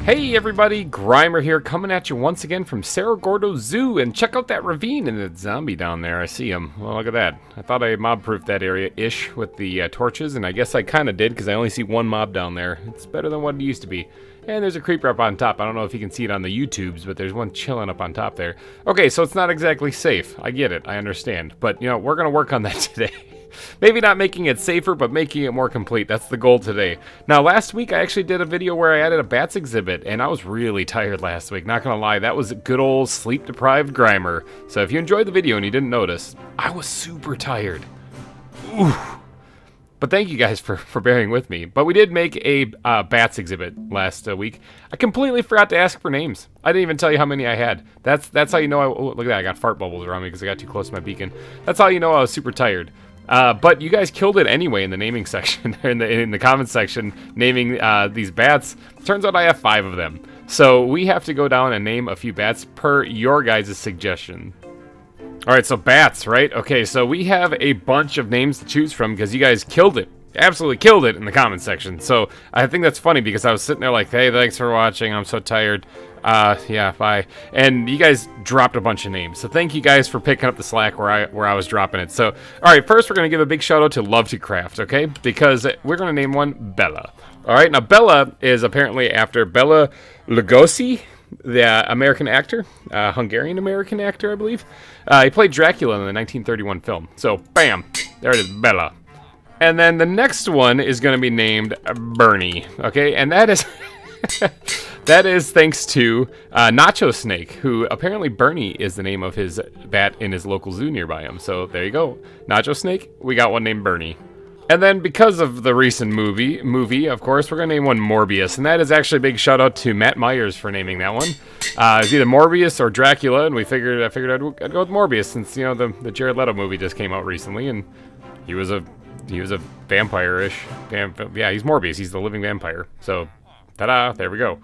Hey everybody, GReimer here, coming at you once again from Cerro Gordo Zoo, and check out that ravine and the zombie down there. I see him. Well, look at that. I thought I mob-proofed that area-ish with the torches, and I guess I kind of did because I only see one mob down there. It's better than what it used to be. And there's a creeper up on top. I don't know if you can see it on the YouTubes, but there's one chilling up on top there. Okay, so it's not exactly safe. I get it. I understand. But, you know, we're going to work on that today. Maybe not making it safer, but making it more complete. That's the goal today. Now, last week, I actually did a video where I added a bats exhibit, and I was really tired last week. Not gonna lie, that was good old sleep-deprived GReimer. So if you enjoyed the video and you didn't notice, I was super tired. Ooh. But thank you guys for bearing with me. But we did make a bats exhibit last week. I completely forgot to ask for names. I didn't even tell you how many I had. That's how you know look at that, I got fart bubbles around me because I got too close to my beacon. That's how you know I was super tired. But you guys killed it anyway in the naming section, in the comments section, naming these bats. Turns out I have 5 of them. So we have to go down and name a few bats per your guys' suggestion. Alright, so bats, right? Okay, so we have a bunch of names to choose from because you guys killed it. Absolutely killed it in the comments section. So I think that's funny because I was sitting there like, hey, thanks for watching. I'm so tired. Yeah, bye. And you guys dropped a bunch of names. So thank you guys for picking up the slack where I was dropping it. So, alright, first we're going to give a big shout out to Love to Craft, okay? Because we're going to name one Bella. Alright, now Bella is apparently after Bela Lugosi, the American actor, Hungarian-American actor, I believe. He played Dracula in the 1931 film. So, bam, there it is, Bella. And then the next one is going to be named Bernie, okay? And that is... that is thanks to Nacho Snake, who apparently Bernie is the name of his bat in his local zoo nearby him. So there you go. Nacho Snake, we got one named Bernie. And then because of the recent movie, of course, we're going to name one Morbius. And that is actually a big shout out to Matt Myers for naming that one. It's either Morbius or Dracula, and I figured I'd go with Morbius since, you know, the Jared Leto movie just came out recently, and he was a vampire-ish. Yeah, he's Morbius. He's the living vampire. So, ta-da, there we go.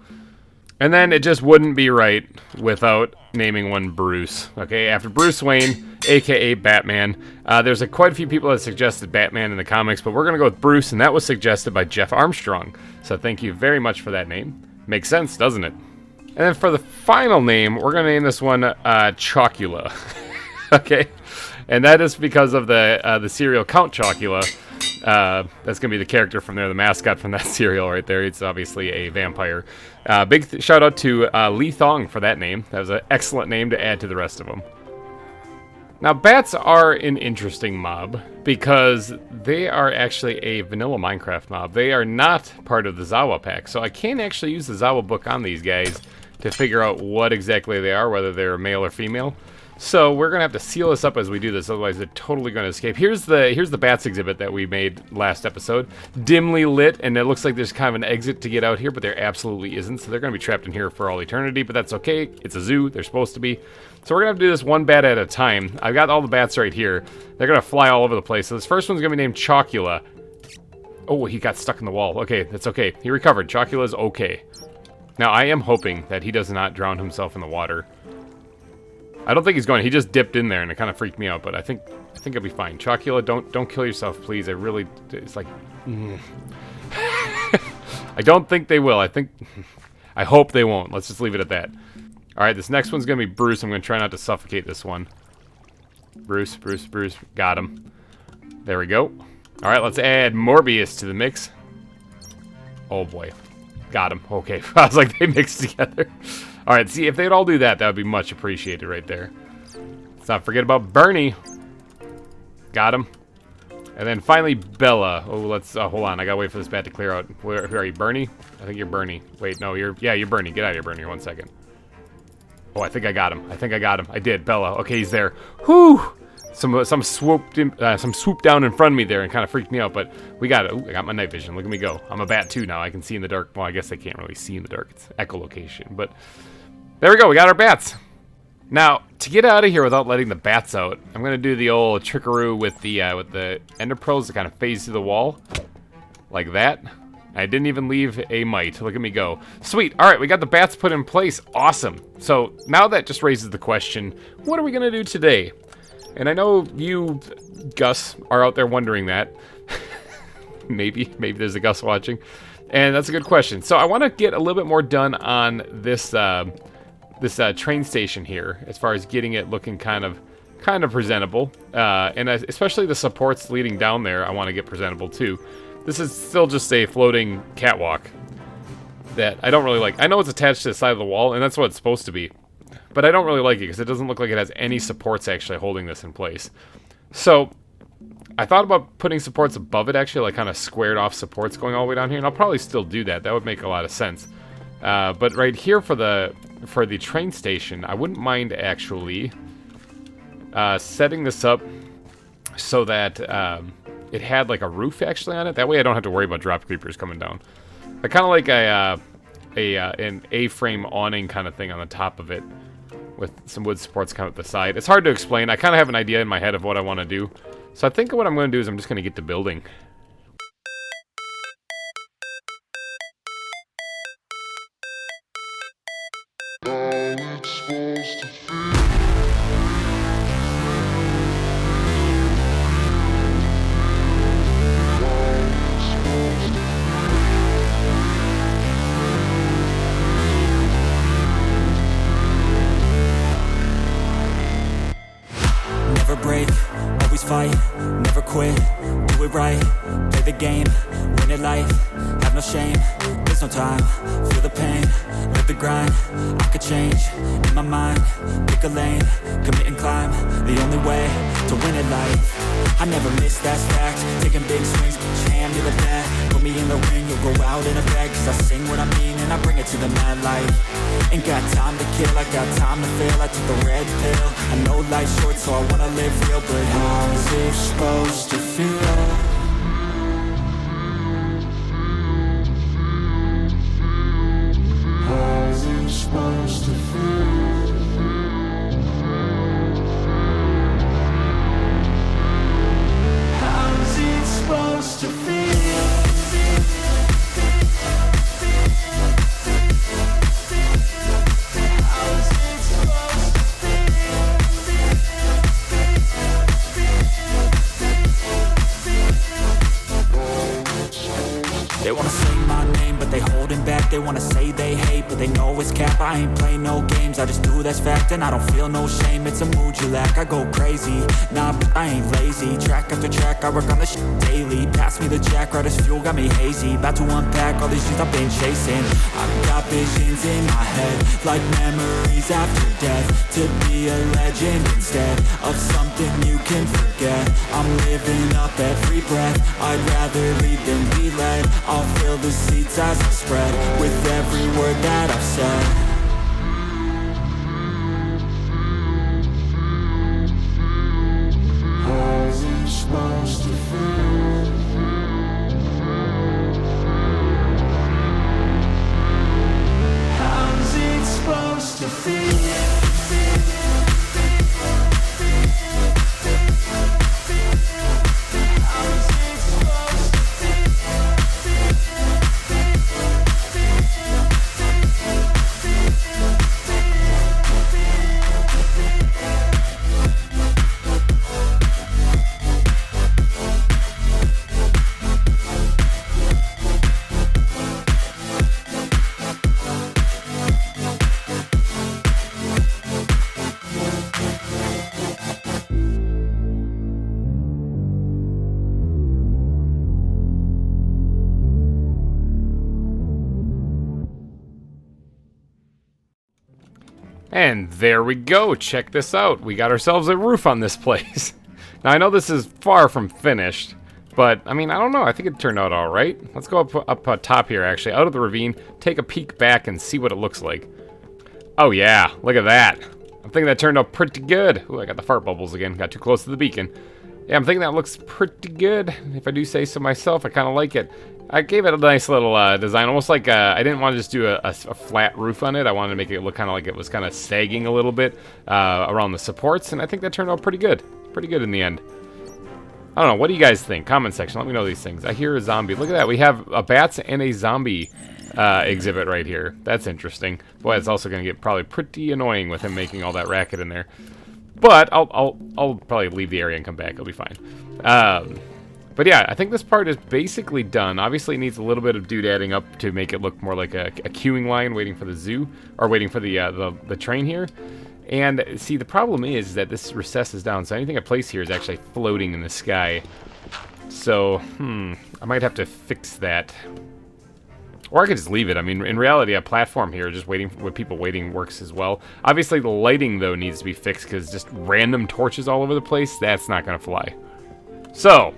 And then it just wouldn't be right without naming one Bruce. Okay, after Bruce Wayne, aka Batman. There's quite a few people that suggested Batman in the comics, but we're going to go with Bruce, and that was suggested by Jeff Armstrong. So thank you very much for that name. Makes sense, doesn't it? And then for the final name, we're going to name this one Chocula. Okay, and that is because of the cereal Count Chocula. That's going to be the character from there, the mascot from that cereal right there. It's obviously a vampire. Big shout out to Lee Thong for that name. That was an excellent name to add to the rest of them. Now, bats are an interesting mob because they are actually a vanilla Minecraft mob. They are not part of the ZAWA pack, so I can't actually use the ZAWA book on these guys to figure out what exactly they are, whether they're male or female. So we're gonna have to seal this up as we do this, otherwise they're totally gonna escape. Here's the bats exhibit that we made last episode. Dimly lit, and it looks like there's kind of an exit to get out here, but there absolutely isn't. So they're gonna be trapped in here for all eternity, but that's okay. It's a zoo, they're supposed to be. So we're gonna have to do this one bat at a time. I've got all the bats right here. They're gonna fly all over the place. So this first one's gonna be named Chocula. Oh, he got stuck in the wall. Okay, that's okay. He recovered. Chocula's okay. Now I am hoping that he does not drown himself in the water. I don't think he's going. He just dipped in there, and it kind of freaked me out. But I think he'll be fine. Chocula, don't kill yourself, please. It's like, I don't think they will. I hope they won't. Let's just leave it at that. All right, this next one's gonna be Bruce. I'm gonna try not to suffocate this one. Bruce, got him. There we go. All right, let's add Morbius to the mix. Oh boy, got him. Okay, I was like they mixed together. All right, see, if they'd all do that, that would be much appreciated right there. Let's not forget about Bernie. Got him. And then finally, Bella. Oh, let's, hold on. I gotta wait for this bat to clear out. Who are you, Bernie? I think you're Bernie. Wait, no, you're Bernie. Get out of here, Bernie, 1 second. Oh, I think I got him. I did, Bella. Okay, he's there. Whew! Some swoop down in front of me there and kind of freaked me out, but we got it. Ooh, I got my night vision. Look at me go. I'm a bat too now. I can see in the dark. Well, I guess I can't really see in the dark. It's echolocation, but there we go. We got our bats. Now, to get out of here without letting the bats out, I'm gonna do the old trickaroo with the ender pearls to kind of phase through the wall, like that. I didn't even leave a mite. Look at me go. Sweet. All right, we got the bats put in place. Awesome. So now that just raises the question: what are we gonna do today? And I know you, Gus, are out there wondering that. maybe there's a Gus watching. And that's a good question. So I want to get a little bit more done on this train station here, as far as getting it looking kind of presentable. And especially the supports leading down there, I want to get presentable too. This is still just a floating catwalk that I don't really like. I know it's attached to the side of the wall, and that's what it's supposed to be. But I don't really like it because it doesn't look like it has any supports actually holding this in place. So I thought about putting supports above it, actually, like kind of squared off supports going all the way down here, and I'll probably still do that. That would make a lot of sense. But right here for the train station, I wouldn't mind actually setting this up so that it had like a roof actually on it. That way I don't have to worry about drop creepers coming down. I kind of like an A-frame awning kind of thing on the top of it with some wood supports kind of at the side. It's hard to explain. I kind of have an idea in my head of what I want to do. So I think what I'm going to do is I'm just going to get to building. Never break, always fight, never quit, do it right, play the game, win it life, have no shame, there's no time, feel the pain, live the grind, I could change, in my mind, pick a lane, commit and climb, the only way to win it life. I never miss, that's fact, taking big swings, put your hand to the bat, put me in the ring, you'll go out in a bag, cause I sing what I mean and I bring it to the mad light. Ain't got time to kill, I got time to feel, I took the red pill, I know life's short so I wanna live real, but how's it supposed to feel? How's it supposed to feel? How's it supposed to feel? They wanna say my name, but they holding back. They wanna say they hate, but they know it's cap. I ain't play no games, I just do that's fact. And I don't feel no shame, it's a mood you lack. I go crazy, nah, but I ain't lazy. Track after track, I work on this shit daily. Pass me the jack, right as fuel, got me hazy. About to unpack all these things I've been chasing. I've got visions in my head, like memories after death. To be a legend instead of something you can forget. I'm living up every breath, I'd rather lead than be led. I'll fill the seats as I spread with every word that I've said. How's it supposed to feel? How's it supposed to feel? And there we go. Check this out. We got ourselves a roof on this place. Now, I know this is far from finished, but, I mean, I don't know. I think it turned out all right. Let's go up top here, actually, out of the ravine, take a peek back and see what it looks like. Oh, yeah. Look at that. I'm thinking that turned out pretty good. Ooh, I got the fart bubbles again. Got too close to the beacon. Yeah, I'm thinking that looks pretty good. If I do say so myself, I kind of like it. I gave it a nice little design, almost like I didn't want to just do a flat roof on it. I wanted to make it look kind of like it was kind of sagging a little bit around the supports, and I think that turned out pretty good. Pretty good in the end. I don't know. What do you guys think? Comment section. Let me know these things. I hear a zombie. Look at that. We have a bats and a zombie exhibit right here. That's interesting. Boy, it's also going to get probably pretty annoying with him making all that racket in there. But I'll probably leave the area and come back. It'll be fine. But yeah, I think this part is basically done. Obviously, it needs a little bit of doodadding up to make it look more like a queuing line waiting for the zoo, or waiting for the train here. And see, the problem is that this recesses down, so anything I place here is actually floating in the sky. So, I might have to fix that. Or I could just leave it. I mean, in reality, a platform here, just waiting with people waiting, works as well. Obviously, the lighting, though, needs to be fixed, because just random torches all over the place, that's not going to fly. So,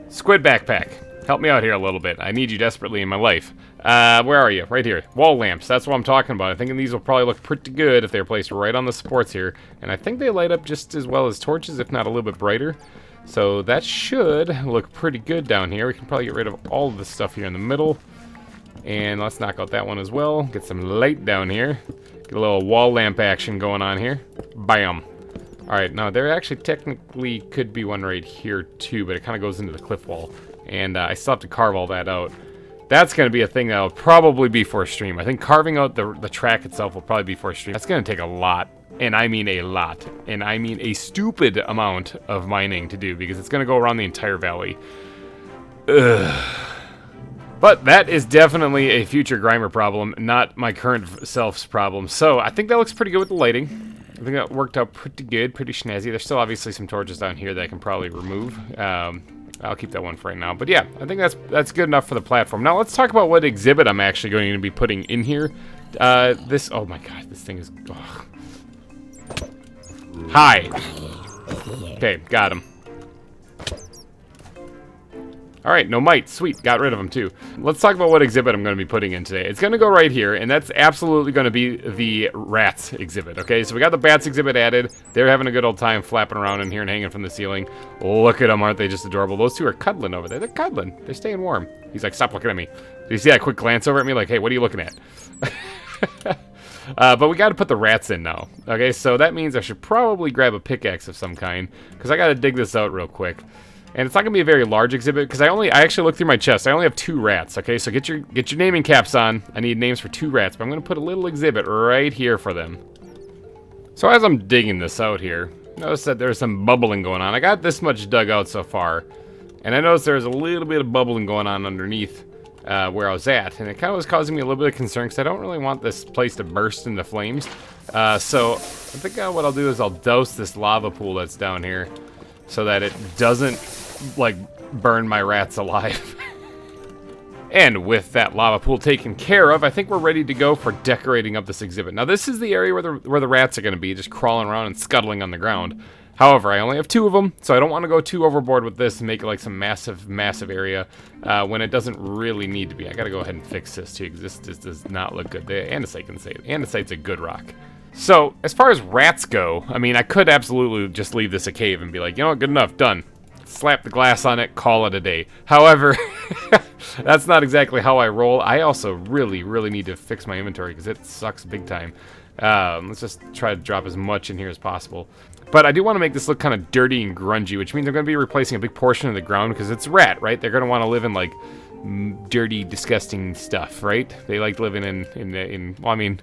Squid Backpack, help me out here a little bit. I need you desperately in my life. Where are you? Right here. Wall lamps, that's what I'm talking about. I think these will probably look pretty good if they're placed right on the supports here. And I think they light up just as well as torches, if not a little bit brighter. So that should look pretty good down here. We can probably get rid of all of the stuff here in the middle. And let's knock out that one as well. Get some light down here. Get a little wall lamp action going on here. Bam. Alright, now there actually technically could be one right here too, but it kind of goes into the cliff wall. And I still have to carve all that out. That's going to be a thing that will probably be for a stream. I think carving out the track itself will probably be for a stream. That's going to take a lot. And I mean a lot. And I mean a stupid amount of mining to do, because it's going to go around the entire valley. Ugh. But that is definitely a future GReimer problem, not my current self's problem. So I think that looks pretty good with the lighting. I think that worked out pretty good, pretty snazzy. There's still obviously some torches down here that I can probably remove. I'll keep that one for right now. But yeah, I think that's good enough for the platform. Now let's talk about what exhibit I'm actually going to be putting in here. Oh my god, this thing is... Ugh. Hi. Okay, got him. Alright, no mite. Sweet, got rid of them too. Let's talk about what exhibit I'm going to be putting in today. It's going to go right here, and that's absolutely going to be the rats exhibit, okay? So we got the bats exhibit added. They're having a good old time flapping around in here and hanging from the ceiling. Look at them, aren't they just adorable? Those two are cuddling over there. They're cuddling. They're staying warm. He's like, stop looking at me. Did you see that quick glance over at me? Like, hey, what are you looking at? But we got to put the rats in now. Okay, so that means I should probably grab a pickaxe of some kind, because I got to dig this out real quick. And it's not gonna be a very large exhibit, because I actually looked through my chest. I only have 2 rats. Okay, so get your naming caps on. I need names for 2 rats, but I'm gonna put a little exhibit right here for them. So as I'm digging this out here, notice that there's some bubbling going on. I got this much dug out so far, and I noticed there's a little bit of bubbling going on underneath where I was at, and it kind of was causing me a little bit of concern, because I don't really want this place to burst into flames. So I think what I'll do is I'll douse this lava pool that's down here, so that it doesn't, like, burn my rats alive. And with that lava pool taken care of, I think we're ready to go for decorating up this exhibit. Now, this is the area where the rats are going to be, just crawling around and scuttling on the ground. However, I only have 2 of them, so I don't want to go too overboard with this and make it like some massive, massive area when it doesn't really need to be. I got to go ahead and fix this, too, because this just does not look good. The andesite can say it. Andesite's a good rock. So, as far as rats go, I mean, I could absolutely just leave this a cave and be like, you know what, good enough, done. Slap the glass on it, call it a day. However, that's not exactly how I roll. I also really, really need to fix my inventory because it sucks big time. Let's just try to drop as much in here as possible. But I do want to make this look kind of dirty and grungy, which means I'm going to be replacing a big portion of the ground because it's rat, right? They're going to want to live in, like, dirty, disgusting stuff, right? They like living in well, I mean...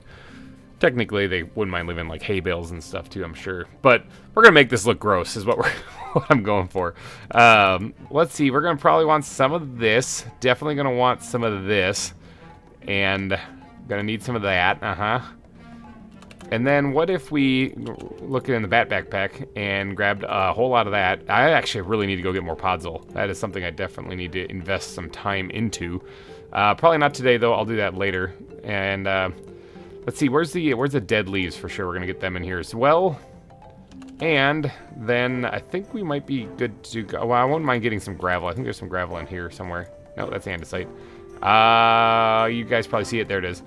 Technically, they wouldn't mind living like hay bales and stuff too, I'm sure. But we're gonna make this look gross, is what I'm going for. Let's see. We're gonna probably want some of this. Definitely gonna want some of this, and gonna need some of that. And then what if we look in the bat backpack and grabbed a whole lot of that? I actually really need to go get more podzol. That is something I definitely need to invest some time into. Probably not today though. I'll do that later. And let's see, where's the dead leaves for sure? We're gonna get them in here as well. And then I think we might be good to go. Well, I wouldn't mind getting some gravel. I think there's some gravel in here somewhere. No, that's andesite. You guys probably see it. There it is.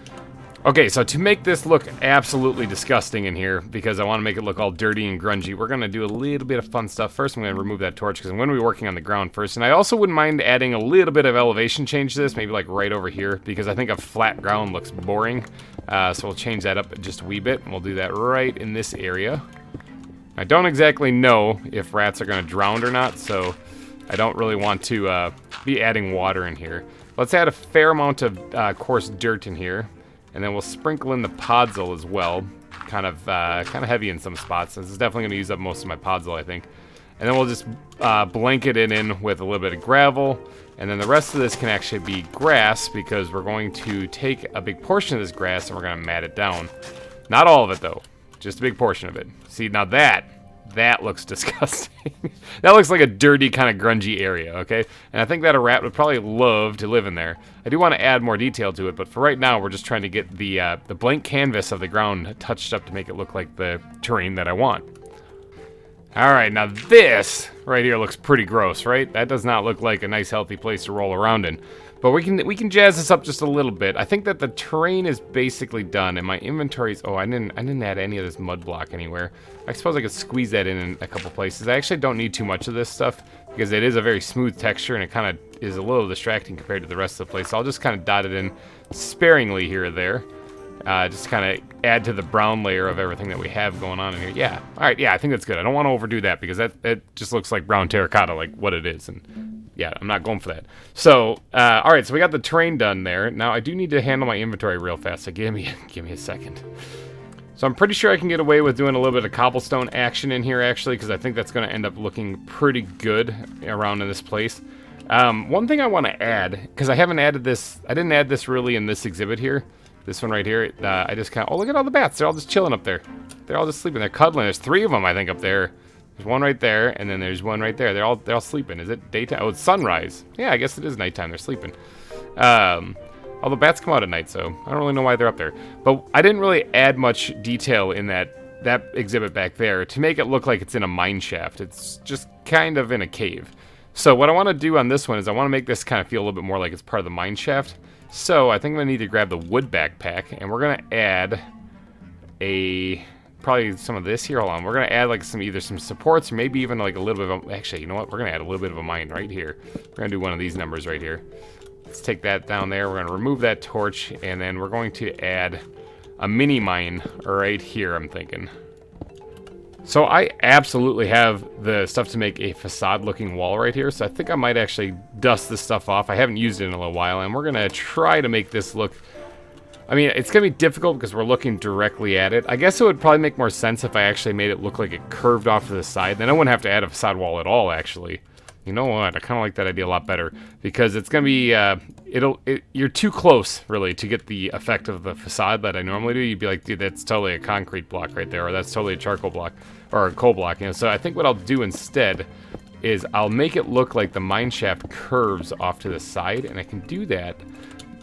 Okay, so to make this look absolutely disgusting in here, because I want to make it look all dirty and grungy, we're going to do a little bit of fun stuff. First, I'm going to remove that torch, because I'm going to be working on the ground first. And I also wouldn't mind adding a little bit of elevation change to this, maybe like right over here, because I think a flat ground looks boring. So we'll change that up just a wee bit, and we'll do that right in this area. I don't exactly know if rats are going to drown or not, so I don't really want to be adding water in here. Let's add a fair amount of coarse dirt in here. And then we'll sprinkle in the podzol as well. Kind of heavy in some spots. This is definitely going to use up most of my podzol, I think. And then we'll just blanket it in with a little bit of gravel. And then the rest of this can actually be grass, because we're going to take a big portion of this grass and we're going to mat it down. Not all of it, though. Just a big portion of it. See, now that looks disgusting. That looks like a dirty, kind of grungy area, okay? And I think that a rat would probably love to live in there. I do want to add more detail to it, but for right now, we're just trying to get the blank canvas of the ground touched up to make it look like the terrain that I want. Alright, now this right here looks pretty gross, right? That does not look like a nice, healthy place to roll around in. But we can jazz this up just a little bit. I think that the terrain is basically done, and my inventory's... Oh, I didn't add any of this mud block anywhere. I suppose I could squeeze that in a couple places. I actually don't need too much of this stuff, because it is a very smooth texture, and it kind of is a little distracting compared to the rest of the place. So I'll just kind of dot it in sparingly here or there. Just kind of add to the brown layer of everything that we have going on in here. Yeah, alright, yeah, I think that's good. I don't want to overdo that, because that just looks like brown terracotta, like what it is, and yeah, I'm not going for that. So, alright, so we got the terrain done there. Now, I do need to handle my inventory real fast, so give me a second. So I'm pretty sure I can get away with doing a little bit of cobblestone action in here, actually, because I think that's going to end up looking pretty good around in this place. One thing I want to add, because I haven't added this, I didn't add this really in this exhibit here. This one right here, I just kind of... Oh, look at all the bats. They're all just chilling up there. They're all just sleeping. They're cuddling. There's 3 of them, I think, up there. There's one right there, and then there's one right there. They're all sleeping. Is it daytime? Oh, it's sunrise. Yeah, I guess it is nighttime. They're sleeping. All the bats come out at night, so I don't really know why they're up there. But I didn't really add much detail in that exhibit back there to make it look like it's in a mine shaft. It's just kind of in a cave. So what I want to do on this one is I want to make this kind of feel a little bit more like it's part of the mine shaft. So I think I'm going to need to grab the wood backpack, and we're going to add probably some of this here. Hold on. We're going to add like either some supports or maybe even like a little bit of actually, you know what? We're going to add a little bit of a mine right here. We're going to do one of these numbers right here. Let's take that down there. We're going to remove that torch, and then we're going to add a mini mine right here, I'm thinking. So I absolutely have the stuff to make a facade-looking wall right here, so I think I might actually dust this stuff off. I haven't used it in a little while, and we're going to try to make this look... I mean, it's going to be difficult because we're looking directly at it. I guess it would probably make more sense if I actually made it look like it curved off to the side. Then I wouldn't have to add a facade wall at all, actually. You know what? I kind of like that idea a lot better, because it's going to be... you're too close, really, to get the effect of the facade that I normally do. You'd be like, dude, that's totally a concrete block right there, or that's totally a charcoal block, or a coal block. You know? So I think what I'll do instead is I'll make it look like the mine shaft curves off to the side, and I can do that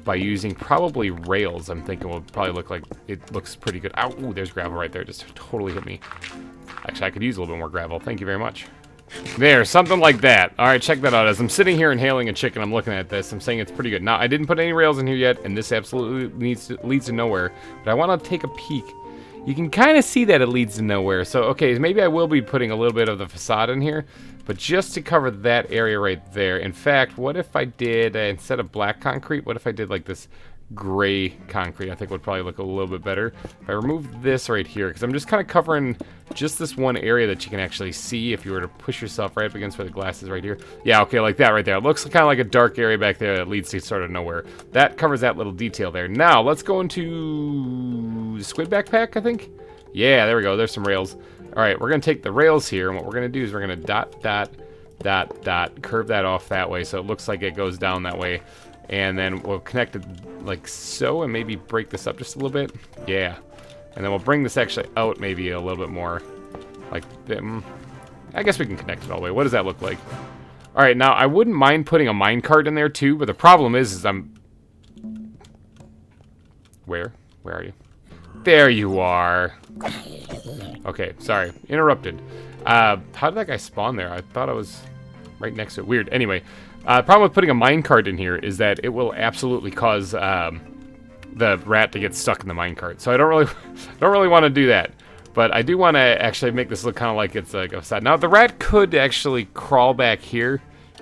by using probably rails. I'm thinking will probably look like it looks pretty good. Ow, ooh, there's gravel right there. Just totally hit me. Actually, I could use a little bit more gravel. Thank you very much. There, something like that. Alright, check that out. As I'm sitting here inhaling a chicken, I'm looking at this. I'm saying it's pretty good. Now, I didn't put any rails in here yet, and this absolutely leads to nowhere. But I want to take a peek. You can kind of see that it leads to nowhere. So, okay, maybe I will be putting a little bit of the facade in here. But just to cover that area right there. In fact, what if I did, instead of black concrete, what if I did like this gray concrete? I think would probably look a little bit better. If I remove this right here, because I'm just kind of covering just this one area that you can actually see if you were to push yourself right up against where the glass is right here. Yeah, okay, like that right there. It looks kind of like a dark area back there that leads to sort of nowhere. That covers that little detail there. Now, let's go into squid backpack, I think. Yeah, there we go. There's some rails. All right, we're going to take the rails here, and what we're going to do is we're going to dot, curve that off that way so it looks like it goes down that way. And then we'll connect it like so, and maybe break this up just a little bit. Yeah. And then we'll bring this actually out maybe a little bit more. Like, I guess we can connect it all the way. What does that look like? All right, now I wouldn't mind putting a minecart in there too, but the problem is I'm... Where are you? There you are. Okay, sorry. Interrupted. How did that guy spawn there? I thought I was right next to it. Weird. Anyway. The problem with putting a minecart in here is that it will absolutely cause the rat to get stuck in the minecart. So I don't really want to do that. But I do want to actually make this look kind of like it's like a side. Now the rat could actually crawl back here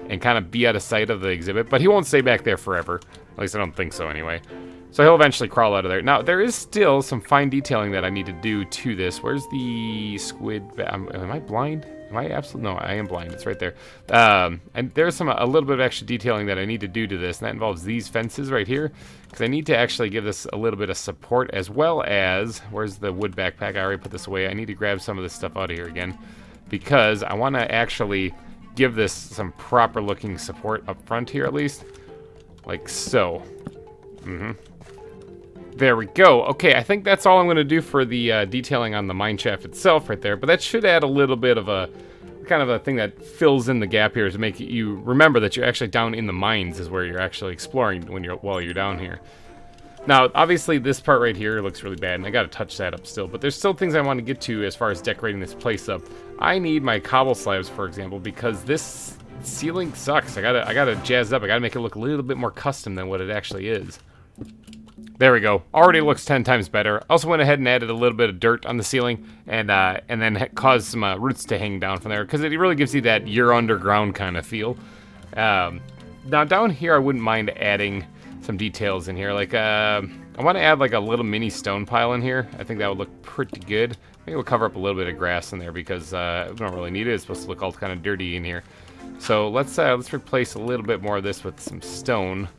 and kind of be out of sight of the exhibit, but he won't stay back there forever. At least I don't think so anyway. So he'll eventually crawl out of there. Now there is still some fine detailing that I need to do to this. Where's the squid? Am I blind? Am I absolutely? No, I am blind. It's right there. And there's a little bit of extra detailing that I need to do to this, and that involves these fences right here, because I need to actually give this a little bit of support, as well as, where's the wood backpack? I already put this away. I need to grab some of this stuff out of here again. because I want to actually give this some proper looking support up front here at least. Like so. There we go. Okay, I think that's all I'm going to do for the detailing on the mine shaft itself right there. But that should add a little bit of a kind of a thing that fills in the gap here to make you remember that you're actually down in the mines is where you're actually exploring while you're down here. Now, obviously, this part right here looks really bad, and I got to touch that up still. But there's still things I want to get to as far as decorating this place up. I need my cobble slabs, for example, because this ceiling sucks. I gotta jazz it up. I gotta make it look a little bit more custom than what it actually is. There we go. Already looks 10 times better. Also went ahead and added a little bit of dirt on the ceiling, and then caused some roots to hang down from there, because it really gives you that you're underground kind of feel. Now down here, I wouldn't mind adding some details in here. Like I want to add like a little mini stone pile in here. I think that would look pretty good. Maybe we'll cover up a little bit of grass in there because we don't really need it. It's supposed to look all kind of dirty in here. So let's replace a little bit more of this with some stone.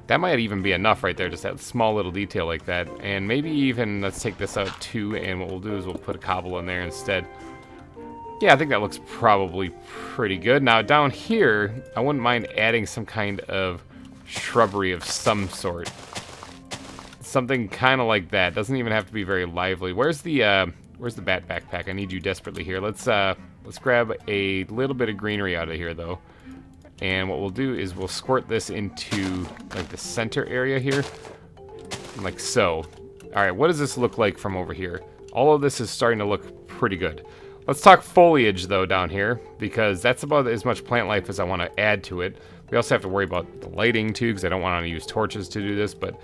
That might even be enough right there, just that small little detail like that. And maybe even, let's take this out too, and what we'll do is we'll put a cobble in there instead. Yeah, I think that looks probably pretty good. Now down here, I wouldn't mind adding some kind of shrubbery of some sort. Something kind of like that. Doesn't even have to be very lively. Where's the bat backpack? I need you desperately here. Let's grab a little bit of greenery out of here though. And what we'll do is we'll squirt this into like the center area here, like so. All right, what does this look like from over here? All of this is starting to look pretty good. Let's talk foliage though down here, because that's about as much plant life as I want to add to it. We also have to worry about the lighting too, because I don't want to use torches to do this, but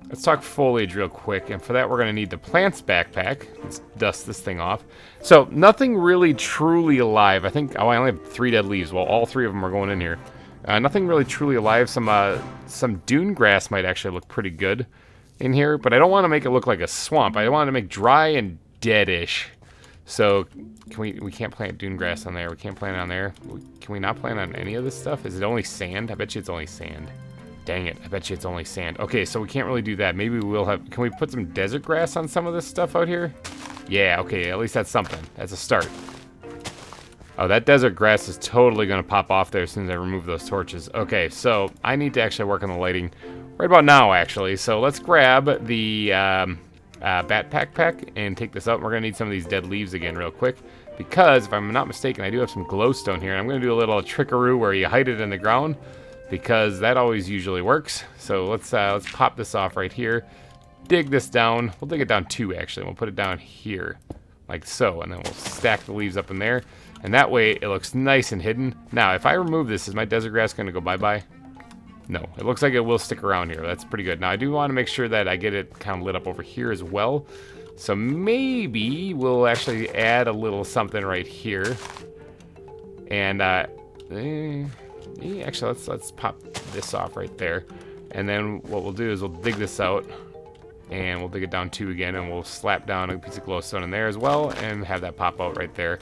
let's talk foliage real quick, and for that we're going to need the plants backpack. Let's dust this thing off. So nothing really truly alive. I think, oh, I only have 3 dead leaves. Well, all 3 of them are going in here. Nothing really truly alive. Some dune grass might actually look pretty good in here, but I don't want to make it look like a swamp. I want to make dry and deadish. So we can't plant dune grass on there. We can't plant it on there. Can we not plant on any of this stuff? Is it only sand? I bet you it's only sand. Dang it, I bet you it's only sand. Okay, so we can't really do that. Maybe we'll have, can we put some desert grass on some of this stuff out here? Yeah, okay, at least that's something. That's a start. Oh, that desert grass is totally gonna pop off there as soon as I remove those torches. Okay, so I need to actually work on the lighting right about now, actually. So let's grab the bat pack and take this out. We're gonna need some of these dead leaves again real quick, because if I'm not mistaken, I do have some glowstone here. And I'm gonna do a little trickaroo where you hide it in the ground, because that always usually works. So let's pop this off right here. Dig this down. We'll dig it down 2 actually. We'll put it down here, like so, and then we'll stack the leaves up in there. And that way it looks nice and hidden. Now, if I remove this, is my desert grass gonna go bye-bye? No, it looks like it will stick around here. That's pretty good. Now, I do want to make sure that I get it kind of lit up over here as well. So maybe we'll actually add a little something right here. And actually, let's pop this off right there. And then what we'll do is we'll dig this out, and we'll dig it down 2 again, and we'll slap down a piece of glowstone in there as well, and have that pop out right there.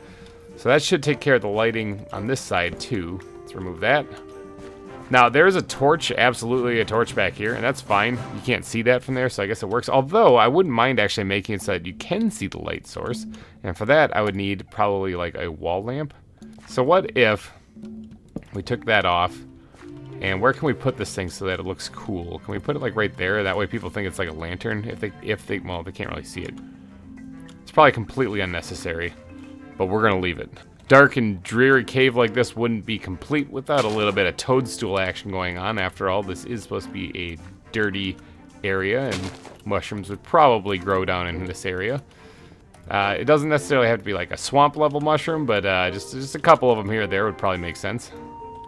So that should take care of the lighting on this side too. Let's remove that. Now, there's a torch, absolutely a torch back here, and that's fine. You can't see that from there, so I guess it works. Although, I wouldn't mind actually making it so that you can see the light source. And for that, I would need probably like a wall lamp. So what if we took that off, and where can we put this thing so that it looks cool? Can we put it like right there? That way people think it's like a lantern, well, they can't really see it. It's probably completely unnecessary, but we're gonna leave it. Dark and dreary cave like this wouldn't be complete without a little bit of toadstool action going on. After all, this is supposed to be a dirty area, and mushrooms would probably grow down in this area. It doesn't necessarily have to be like a swamp level mushroom, but just a couple of them here or there would probably make sense.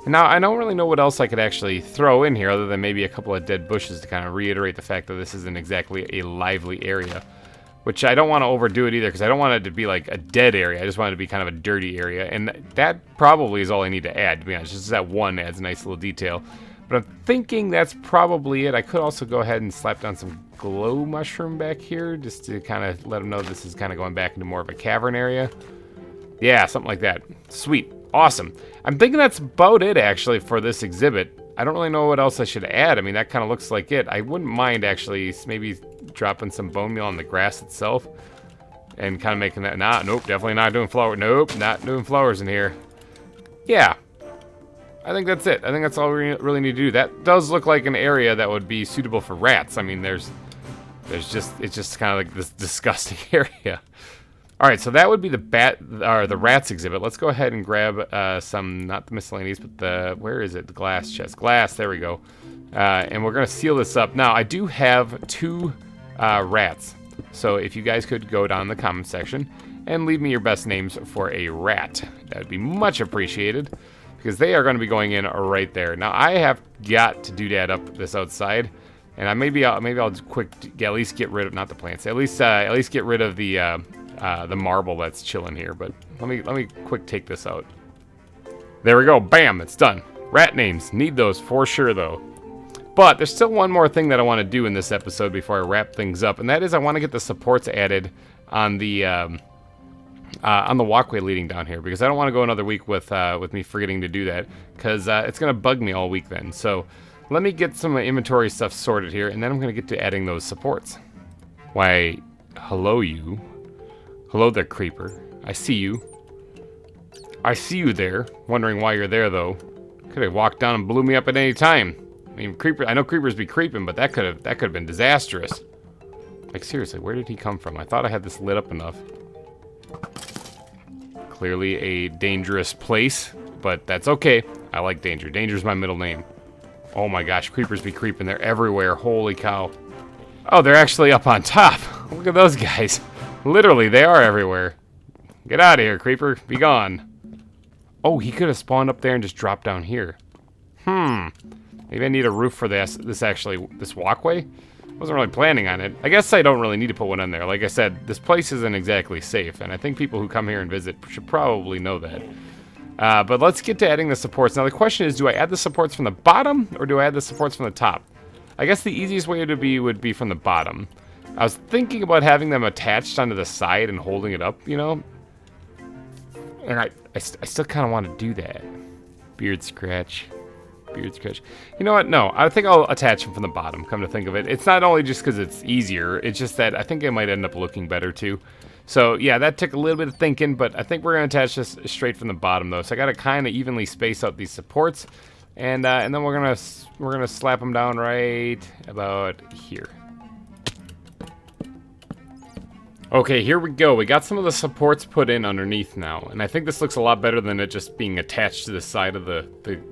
And now, I don't really know what else I could actually throw in here other than maybe a couple of dead bushes to kind of reiterate the fact that this isn't exactly a lively area. Which I don't want to overdo it either, because I don't want it to be like a dead area. I just want it to be kind of a dirty area. And that probably is all I need to add, to be honest. Just that one adds a nice little detail. But I'm thinking that's probably it. I could also go ahead and slap down some glow mushroom back here, just to kind of let them know this is kind of going back into more of a cavern area. Yeah, something like that. Sweet. Awesome. I'm thinking that's about it, actually, for this exhibit. I don't really know what else I should add. I mean, that kind of looks like it. I wouldn't mind, actually, maybe dropping some bone meal on the grass itself. and kind of making that. Nope, definitely not doing flower. Nope, not doing flowers in here. Yeah, I think that's it. I think that's all we really need to do. That does look like an area that would be suitable for rats. I mean, it's just kind of like this disgusting area. All right, so that would be the rats exhibit. Let's go ahead and grab some, not the miscellaneous, but where is it? The glass chest. Glass, there we go. And we're gonna seal this up. Now, I do have 2 rats. So if you guys could go down in the comment section and leave me your best names for a rat, that would be much appreciated, because they are going to be going in right there. Now I have got to do that up this outside, and maybe I'll at least get rid of, not the plants, at least get rid of the marble that's chilling here. But let me quick take this out. There we go. Bam, it's done. Rat names, need those for sure though. But there's still one more thing that I want to do in this episode before I wrap things up, and that is I want to get the supports added on the walkway leading down here, because I don't want to go another week with me forgetting to do that, because it's going to bug me all week then. So let me get some inventory stuff sorted here, and then I'm going to get to adding those supports. Why, hello you. Hello there, creeper. I see you. I see you there. Wondering why you're there, though. Could have walked down and blew me up at any time. I mean, I know creepers be creeping, but that could have been disastrous. Like, seriously, where did he come from? I thought I had this lit up enough. Clearly a dangerous place, but that's okay. I like danger. Danger's my middle name. Oh my gosh, creepers be creeping. They're everywhere. Holy cow. Oh, they're actually up on top. Look at those guys. Literally, they are everywhere. Get out of here, creeper. Be gone. Oh, he could have spawned up there and just dropped down here. Maybe I need a roof for this walkway? Wasn't really planning on it. I guess I don't really need to put one in there. Like I said, this place isn't exactly safe, and I think people who come here and visit should probably know that. But let's get to adding the supports. Now the question is, do I add the supports from the bottom, or do I add the supports from the top? I guess the easiest way would be from the bottom. I was thinking about having them attached onto the side and holding it up, you know? And I still kind of want to do that. Beard scratch. Beard scratch. You know what? No, I think I'll attach them from the bottom, come to think of it. It's not only just because it's easier, it's just that I think it might end up looking better too. So yeah, that took a little bit of thinking, but I think we're going to attach this straight from the bottom though. So I got to kind of evenly space out these supports, and then we're gonna slap them down right about here. Okay, here we go. We got some of the supports put in underneath now, and I think this looks a lot better than it just being attached to the side of the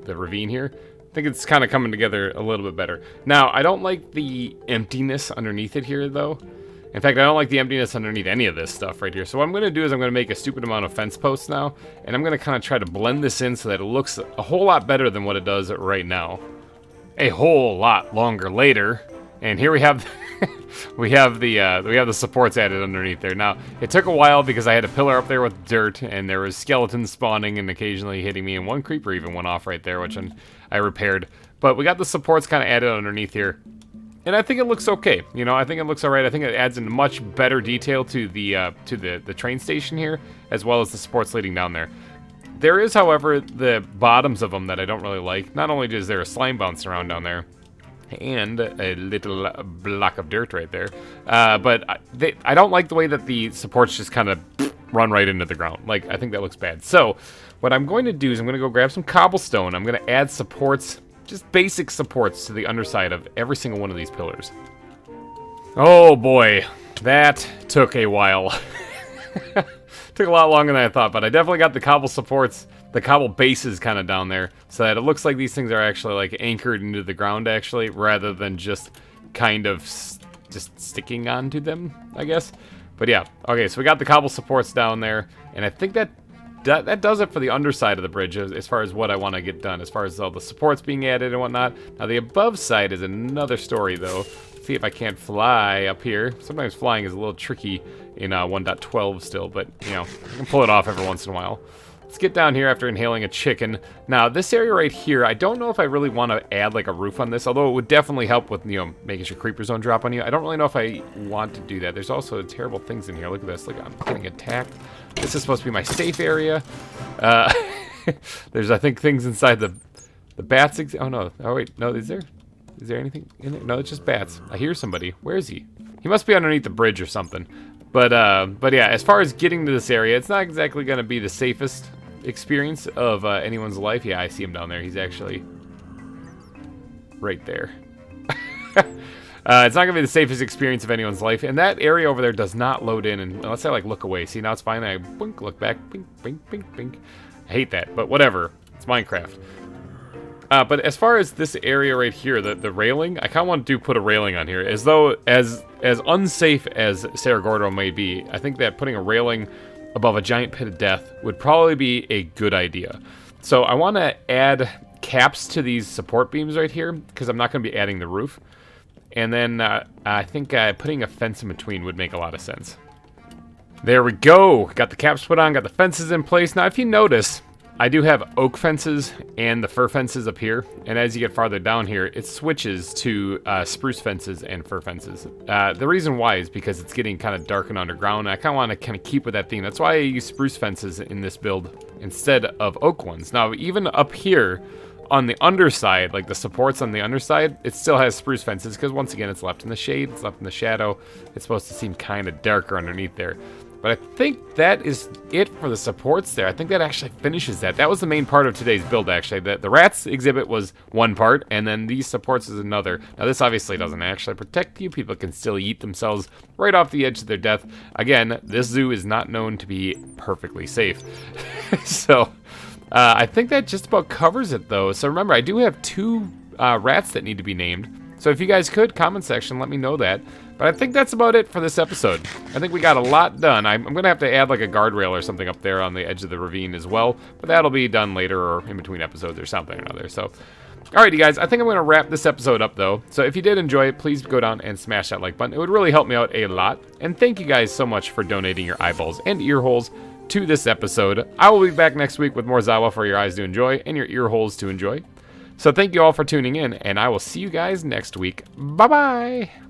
ravine here. I think it's kind of coming together a little bit better. Now, I don't like the emptiness underneath it here, though. In fact, I don't like the emptiness underneath any of this stuff right here. So what I'm going to do is I'm going to make a stupid amount of fence posts now, and I'm going to kind of try to blend this in so that it looks a whole lot better than what it does right now. A whole lot longer later, and here we have... we have the supports added underneath there. Now, it took a while because I had a pillar up there with dirt, and there was skeletons spawning and occasionally hitting me, and one creeper even went off right there, which I repaired. But we got the supports kind of added underneath here, and I think it looks okay. You know, I think it looks alright. I think it adds in much better detail to the train station here, as well as the supports leading down there. There is, however, the bottoms of them that I don't really like. Not only is there a slime bouncing around down there, and a little block of dirt right there. But I don't like the way that the supports just kind of run right into the ground. Like, I think that looks bad. So, what I'm going to do is I'm going to go grab some cobblestone. I'm going to add supports, just basic supports to the underside of every single one of these pillars. Oh boy, that took a while. Took a lot longer than I thought, but I definitely got the cobble supports, the cobble bases kind of down there, so that it looks like these things are actually like anchored into the ground actually, rather than just kind of just sticking onto them, I guess. But yeah, okay, so we got the cobble supports down there, and I think that does it for the underside of the bridge as far as what I want to get done, as far as all the supports being added and whatnot. Now the above side is another story though. Let's see if I can't fly up here. Sometimes flying is a little tricky in 1.12 still, but you know, I can pull it off every once in a while. Let's get down here after inhaling a chicken. Now, this area right here, I don't know if I really want to add like a roof on this, although it would definitely help with, you know, making sure creepers don't drop on you. I don't really know if I want to do that. There's also terrible things in here. Look at this. Look, I'm getting attacked. This is supposed to be my safe area. There's, I think, things inside the bats. Oh, no. Oh, wait. No, is there anything in there? No, it's just bats. I hear somebody. Where is he? He must be underneath the bridge or something. But yeah, as far as getting to this area, it's not exactly going to be the safest experience of anyone's life. Yeah, I see him down there. He's actually right there. It's not going to be the safest experience of anyone's life. And that area over there does not load in unless I, like, look away. See, now it's fine. I blink, look back, bink, bink, bink, bink. I hate that, but whatever. It's Minecraft. But as far as this area right here, the railing, I kind of want to put a railing on here. As though, as unsafe as Cerro Gordo may be, I think that putting a railing above a giant pit of death would probably be a good idea. So I want to add caps to these support beams right here, because I'm not going to be adding the roof. And then I think putting a fence in between would make a lot of sense. There we go. Got the caps put on, got the fences in place. Now, if you notice, I do have oak fences and the fir fences up here. And as you get farther down here, it switches to spruce fences and fir fences. The reason why is because it's getting kind of dark and underground. And I kind of want to kind of keep with that theme. That's why I use spruce fences in this build instead of oak ones. Now, even up here on the underside, like the supports on the underside, it still has spruce fences because, once again, it's left in the shade, it's left in the shadow. It's supposed to seem kind of darker underneath there. But I think that is it for the supports there. I think that actually finishes that. That was the main part of today's build, actually. The rats exhibit was one part, and then these supports is another. Now, this obviously doesn't actually protect you. People can still eat themselves right off the edge of their death. Again, this zoo is not known to be perfectly safe. So I think that just about covers it, though. So remember, I do have 2 rats that need to be named. So if you guys could, comment section, let me know that. But I think that's about it for this episode. I think we got a lot done. I'm going to have to add like a guardrail or something up there on the edge of the ravine as well. But that'll be done later or in between episodes or something or another. So, alrighty guys, I think I'm going to wrap this episode up though. So if you did enjoy it, please go down and smash that like button. It would really help me out a lot. And thank you guys so much for donating your eyeballs and ear holes to this episode. I will be back next week with more ZAWA for your eyes to enjoy and your ear holes to enjoy. So thank you all for tuning in, and I will see you guys next week. Bye-bye!